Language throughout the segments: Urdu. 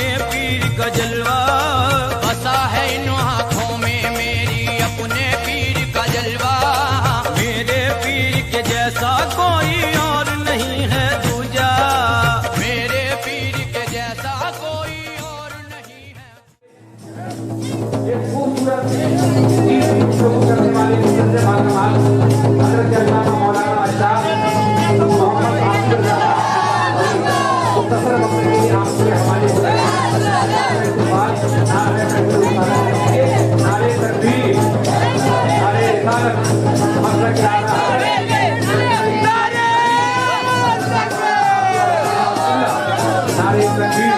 اپنے پیر کا جلوہ بسا ہے ان آنکھوں میں میری اپنے پیر کا جلوہ میرے پیر کے جیسا کوئی اور نہیں ہے دوجا میرے پیر کے جیسا کوئی اور نہیں ہے ایک خوبصورت کرنے والے مجھے حضرت علامہ مولانا شاہ محمد عاصم مختصر وقت کے لیے آپ کے حوالے ہو رہے ہیں نعرے تکبیر نعرے رسالت حضرت نعرے تکبیر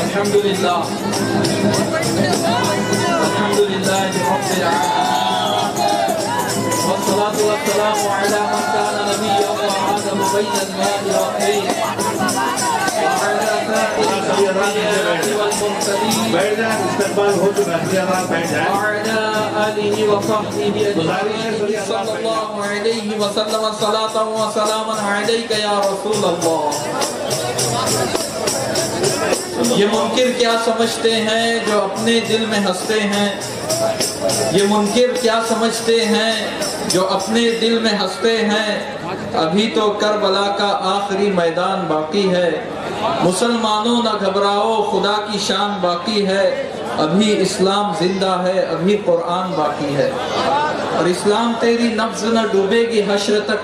الحمدللہ رب العالمین والصلاة والسلام على من كان نبيا وآدم بين الماء والطين وعلى سائر الأنبياء والمرسلين وعلى آله وصحبه أجمعين صلى الله عليه وسلم صلاة وسلاما عليك يا رسول الله. یہ منکر کیا سمجھتے ہیں جو اپنے دل میں ہنستے ہیں یہ منکر کیا سمجھتے ہیں جو اپنے دل میں ہنستے ہیں ابھی تو کربلا کا آخری میدان باقی ہے مسلمانوں نہ گھبراؤ خدا کی شان باقی ہے ابھی اسلام زندہ ہے ابھی قرآن باقی ہے اور اسلام تیری نبض نہ ڈوبے گی حشر تک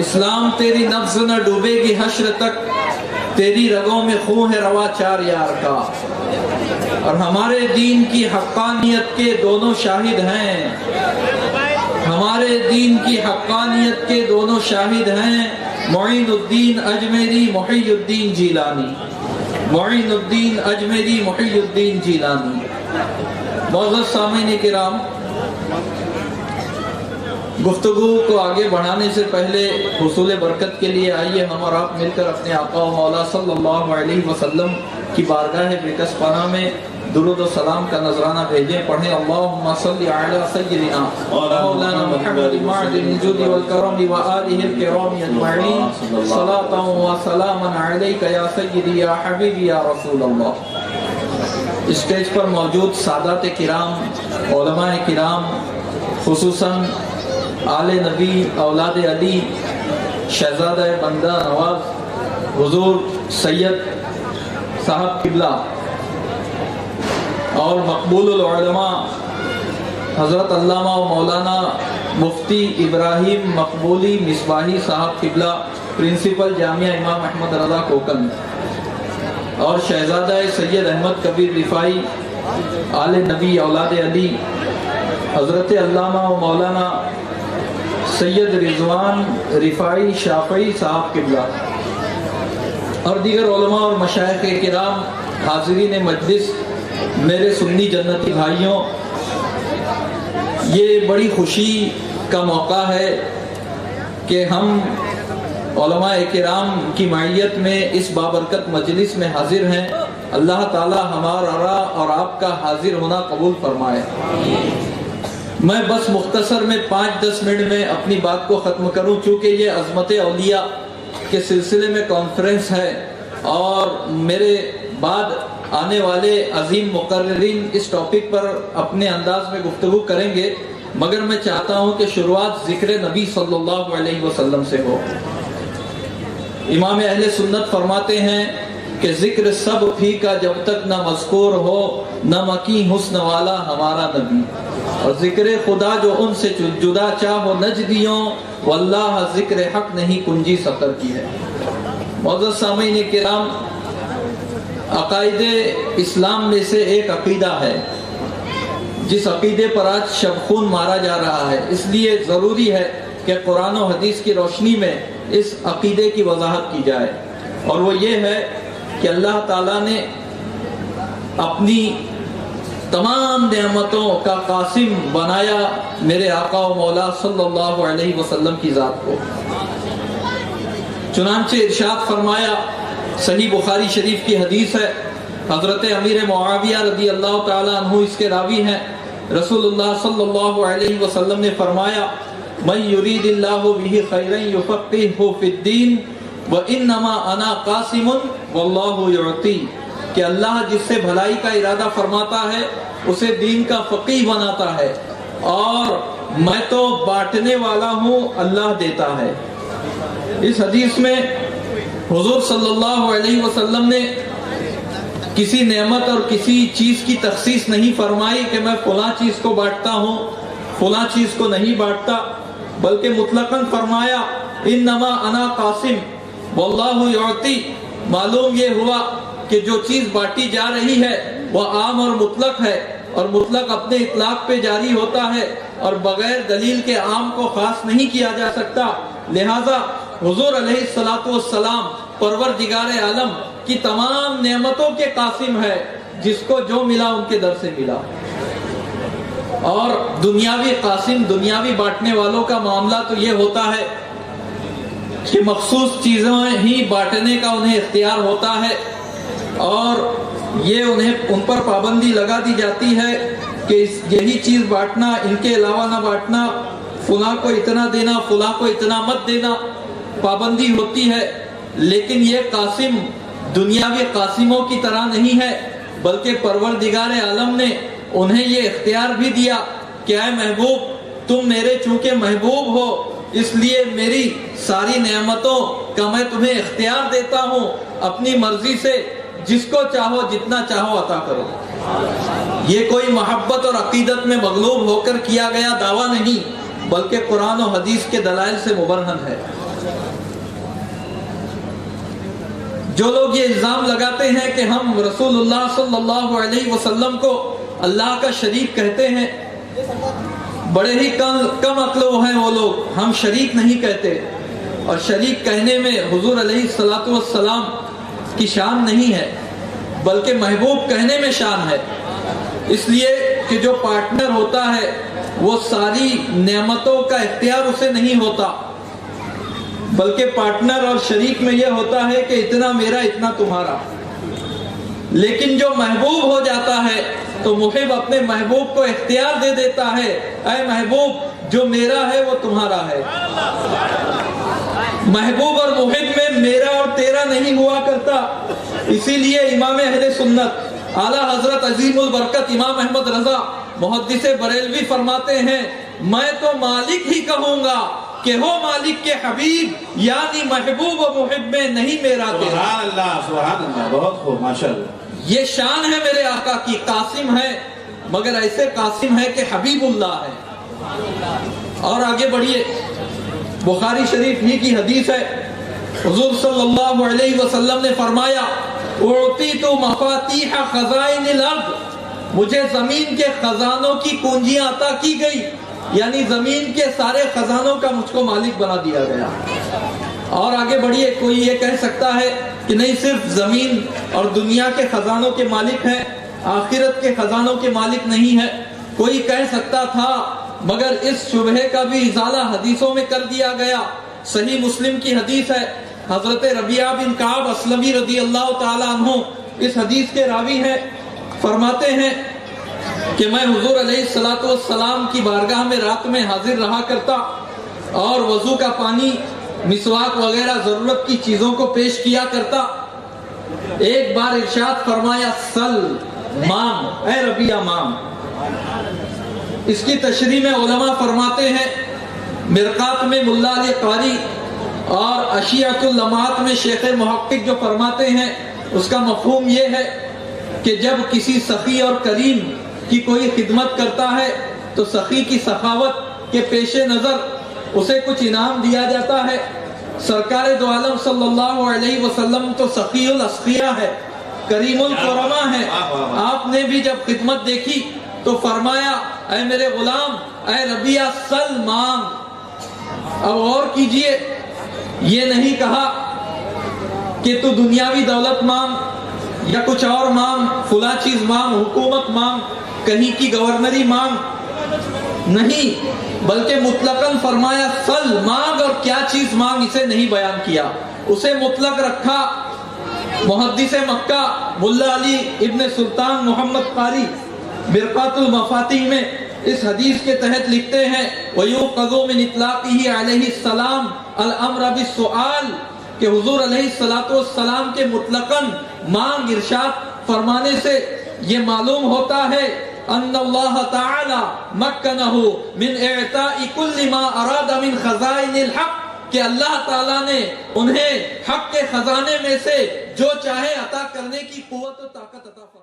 اسلام تیری نبض نہ ڈوبے گی حشر تک تیری رگوں میں خون ہے روا چار یار کا اور ہمارے دین کی حقانیت کے دونوں شاہد ہیں ہمارے دین کی حقانیت کے دونوں شاہد ہیں معین الدین اجمیری محی الدین جیلانی معین الدین اجمیری محی الدین جیلانی. معزز سامعین کرام گفتگو کو آگے بڑھانے سے پہلے حصول برکت کے لیے آئیے ہم اور آپ مل کر اپنے آقا و مولا صلی اللہ علیہ وسلم کی بارگاہ بکس پناہ میں درود و سلام کا نذرانہ بھیجیں پڑھیں اللہم صلی علی سیدنا مولانا محمد معدن الجود والکرم وآلہ الکرام اجمعین صلاة و سلاما علیک یا سیدی یا حبیبی یا رسول اللہ. اسٹیج پر موجود سادات کرام علماء کرام خصوصاً آل نبی اولاد علی شہزادہ بندہ نواز حضور سید صاحب قبلہ اور مقبول العلماء حضرت علامہ و مولانا مفتی ابراہیم مقبولی مصباحی صاحب قبلہ پرنسپل جامعہ امام احمد رضا کوکن اور شہزادہ سید احمد کبیر رفائی آل نبی اولاد علی حضرت علامہ و مولانا سید رضوان رفائی شافعی صاحب قبلہ اور دیگر علماء اور مشائخ کرام حاضرین مجلس میرے سنی جنتی بھائیوں یہ بڑی خوشی کا موقع ہے کہ ہم علماء کرام کی معیت میں اس بابرکت مجلس میں حاضر ہیں اللہ تعالی ہمارا اور آپ کا حاضر ہونا قبول فرمائے. میں بس مختصر میں 5-10 منٹ میں اپنی بات کو ختم کروں چونکہ یہ عظمت اولیاء کے سلسلے میں کانفرنس ہے اور میرے بعد آنے والے عظیم مقررین اس ٹاپک پر اپنے انداز میں گفتگو کریں گے مگر میں چاہتا ہوں کہ شروعات ذکر نبی صلی اللہ علیہ وسلم سے ہو. امام اہل سنت فرماتے ہیں کہ ذکر سب فی کا جب تک نہ مذکور ہو نہ مکی حسن والا ہمارا نبی. اور ذکر خدا جو ان سے جدا چاہو نجدیوں، واللہ ذکر حق نہیں کنجی سفر کی ہے۔ معزز سامعین کرام، عقائد اسلام میں سے ایک عقیدہ ہے جس عقیدے پر آج شب خون مارا جا رہا ہے، اس لیے ضروری ہے کہ قرآن و حدیث کی روشنی میں اس عقیدے کی وضاحت کی جائے، اور وہ یہ ہے کہ اللہ تعالیٰ نے اپنی تمام نعمتوں کا قاسم بنایا میرے آقا و مولا صلی اللہ علیہ وسلم کی ذات کو۔ چنانچہ ارشاد فرمایا، صحیح بخاری شریف کی حدیث ہے، حضرت امیر معاویہ رضی اللہ تعالیٰ عنہ اس کے راوی ہیں، رسول اللہ صلی اللہ علیہ وسلم نے فرمایا، من یرید اللہ بہ خیرا یفقہہ فی الدین وانما انا قاسم واللہ یعطی، کہ اللہ جس سے بھلائی کا ارادہ فرماتا ہے اسے دین کا فقیہ بناتا ہے، اور میں تو بانٹنے والا ہوں، اللہ دیتا ہے۔ اس حدیث میں حضور صلی اللہ علیہ وسلم نے کسی نعمت اور کسی چیز کی تخصیص نہیں فرمائی کہ میں فلاں چیز کو بانٹتا ہوں، فلاں چیز کو نہیں بانٹتا، بلکہ مطلقاً فرمایا انما انا قاسم واللہ یعطی۔ معلوم یہ ہوا کہ جو چیز بانٹی جا رہی ہے وہ عام اور مطلق ہے، اور مطلق اپنے اطلاق پہ جاری ہوتا ہے، اور بغیر دلیل کے عام کو خاص نہیں کیا جا سکتا۔ لہذا حضور علیہ الصلوۃ والسلام پروردگار عالم کی تمام نعمتوں کے قاسم ہے، جس کو جو ملا ان کے در سے ملا۔ اور دنیاوی قاسم، دنیاوی بانٹنے والوں کا معاملہ تو یہ ہوتا ہے کہ مخصوص چیزیں ہی بانٹنے کا انہیں اختیار ہوتا ہے، اور یہ ان پر پابندی لگا دی جاتی ہے کہ یہی چیز بانٹنا، ان کے علاوہ نہ بانٹنا، فلاں کو اتنا دینا، فلاں کو اتنا مت دینا، پابندی ہوتی ہے۔ لیکن یہ قاسم دنیاوی قاسموں کی طرح نہیں ہے، بلکہ پروردگار عالم نے انہیں یہ اختیار بھی دیا کہ اے محبوب، تم میرے چونکہ محبوب ہو، اس لیے میری ساری نعمتوں کا میں تمہیں اختیار دیتا ہوں، اپنی مرضی سے جس کو چاہو جتنا چاہو عطا کرو۔ یہ کوئی محبت اور عقیدت میں مغلوب ہو کر کیا گیا دعویٰ نہیں، بلکہ قرآن و حدیث کے دلائل سے مبرہن ہے۔ جو لوگ یہ الزام لگاتے ہیں کہ ہم رسول اللہ صلی اللہ علیہ وسلم کو اللہ کا شریک کہتے ہیں، بڑے ہی کم عقل ہیں وہ لوگ۔ ہم شریک نہیں کہتے، اور شریک کہنے میں حضور علیہ الصلوۃ والسلام کی شان نہیں ہے، بلکہ محبوب کہنے میں شان ہے، اس لیے کہ جو پارٹنر ہوتا ہے وہ ساری نعمتوں کا اختیار اسے نہیں ہوتا، بلکہ پارٹنر اور شریک میں یہ ہوتا ہے کہ اتنا میرا اتنا تمہارا۔ لیکن جو محبوب ہو جاتا ہے تو محب اپنے محبوب کو اختیار دے دیتا ہے، اے محبوب جو میرا ہے وہ تمہارا ہے۔ محبوب اور محب میں میرا اور تیرا نہیں ہوا کرتا۔ اسی لیے امام اہل سنت اعلیٰ حضرت عظیم البرکت امام احمد رضا محدث بریلوی فرماتے ہیں، میں تو مالک ہی کہوں گا کہ ہو مالک کے حبیب، یعنی محبوب و محب میں نہیں میرا تیرا۔ سبحان اللہ، سبحان اللہ، بہت خوب، ماشاءاللہ۔ یہ شان ہے میرے آقا کی، قاسم ہے، مگر ایسے قاسم ہے کہ حبیب اللہ ہے۔ اور آگے بڑھیے، بخاری شریف ہی کی حدیث ہے، حضور صلی اللہ علیہ وسلم نے فرمایا، اعطیت مفاتیح خزائن الارض، مجھے زمین کے خزانوں کی کنجیاں عطا کی گئی، یعنی زمین کے سارے خزانوں کا مجھ کو مالک بنا دیا گیا۔ اور آگے بڑھیے، کوئی یہ کہہ سکتا ہے کہ نہیں، صرف زمین اور دنیا کے خزانوں کے مالک ہیں، آخرت کے خزانوں کے مالک نہیں ہے۔ کوئی کہہ سکتا تھا، مگر اس شبہے کا بھی ازالہ حدیثوں میں کر دیا گیا۔ صحیح مسلم کی حدیث ہے، حضرت ربیعہ بن کعب اسلمی رضی اللہ تعالی عنہ اس حدیث کے راوی ہیں، فرماتے ہیں کہ میں حضور علیہ الصلوۃ والسلام کی بارگاہ میں رات میں حاضر رہا کرتا، اور وضو کا پانی، مسواک وغیرہ ضرورت کی چیزوں کو پیش کیا کرتا۔ ایک بار ارشاد فرمایا، سل مانگ، اے ربیعہ مانگ۔ اس کی تشریح میں علماء فرماتے ہیں، مرقات میں ملا علی قاری اور اشیعۃ اللمعات میں شیخ محقق جو فرماتے ہیں، اس کا مفہوم یہ ہے کہ جب کسی سخی اور کریم کی کوئی خدمت کرتا ہے تو سخی کی سخاوت کے پیش نظر اسے کچھ انعام دیا جاتا ہے۔ سرکار دو عالم صلی اللہ علیہ وسلم تو سخی الاسقیاء ہے، کریم القرما ہے۔ آپ نے بھی جب خدمت دیکھی تو فرمایا اے میرے غلام، اے ربیہ سل مانگ۔ اب غور کیجئے، یہ نہیں کہا کہ تو دنیاوی دولت مانگ یا کچھ اور مانگ، فلاں چیز مانگ، حکومت مانگ، کہیں کی گورنری مانگ، نہیں، بلکہ مطلقاً فرمایا سل مانگ، اور کیا چیز مانگ اسے نہیں بیان کیا، اسے مطلق رکھا۔ محدث مکہ ملا علی ابن سلطان محمد قاری مرقات المفاتیح میں اس حدیث کے تحت لکھتے ہیں وَيُوْقَذُ مِنْ اطلاقِهِ علیہ السلام الامر بالسؤال، کہ حضور علیہ السلام کے مطلقاً مانگ ارشاد فرمانے سے یہ معلوم ہوتا ہے ان اللہ تعالی مکنہ من اعطاء کل ما اراد من خزائن الحق، کہ اللہ تعالیٰ نے انہیں حق کے خزانے میں سے جو چاہے عطا کرنے کی قوت و طاقت عطا فرمائی۔